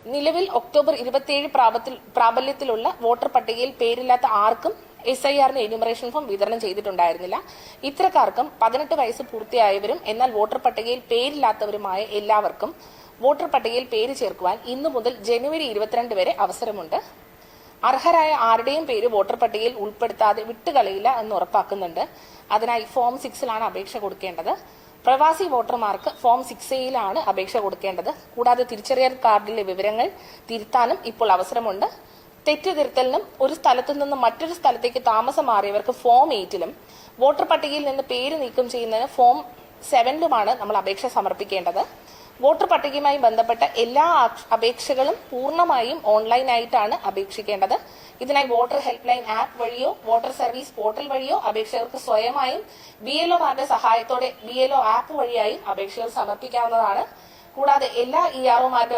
നിലവിൽ October 27 പ്രാബല്യത്തിലുള്ള voter പട്ടികയിൽ പേരില്ലാത്ത ആർക്കും SIRന് എന്യൂമറേഷൻ ഫോം വിതരണം ചെയ്തിട്ടുണ്ടായിരുന്നില്ല. ഇത്തരക്കാർക്കും 18 വയസ്സ് പൂർത്തിയായവരും എന്നാൽ വോട്ടർ പട്ടികയിൽ പേരില്ലാത്തവരുമായ എല്ലാവർക്കും വോട്ടർ പട്ടികയിൽ പേര് ചേർക്കുവാൻ ഇന്നു മുതൽ ജനുവരി 22 വരെ അവസരമുണ്ട്. അർഹരായ ആരുടെയും പേര് വോട്ടർ പട്ടികയിൽ ഉൾപ്പെടുത്താതെ വിട്ടുകളയില്ല എന്ന് ഉറപ്പാക്കുന്നുണ്ട്. അതിനായി ഫോം 6-ലാണ് അപേക്ഷ കൊടുക്കേണ്ടത്. പ്രവാസി വോട്ടർമാർക്ക് ഫോം 6A-യിലാണ് അപേക്ഷ കൊടുക്കേണ്ടത്. കൂടാതെ തിരിച്ചറിയൽ കാർഡിലെ വിവരങ്ങൾ തിരുത്താനും ഇപ്പോൾ അവസരമുണ്ട്. തെറ്റ് തിരുത്തലിനും ഒരു സ്ഥലത്തു നിന്ന് മറ്റൊരു സ്ഥലത്തേക്ക് താമസം മാറിയവർക്ക് ഫോം 8-ലും വോട്ടർ പട്ടികയിൽ നിന്ന് പേര് നീക്കം ചെയ്യുന്നതിന് ഫോം 7-ലുമാണ് നമ്മൾ അപേക്ഷ സമർപ്പിക്കേണ്ടത്. വോട്ടർ പട്ടികയുമായി ബന്ധപ്പെട്ട എല്ലാ അപേക്ഷകളും പൂർണ്ണമായും ഓൺലൈനായിട്ടാണ് അപേക്ഷിക്കേണ്ടത്. ഇതിനായി വോട്ടർ ഹെൽപ്പ് ലൈൻ ആപ്പ് വഴിയോ വോട്ടർ സർവീസ് പോർട്ടൽ വഴിയോ അപേക്ഷകർക്ക് സ്വയമായും BLOമാരുടെ സഹായത്തോടെ BLO ആപ്പ് വഴിയായും അപേക്ഷകൾ സമർപ്പിക്കാവുന്നതാണ്. കൂടാതെ എല്ലാ EROമാരുടെ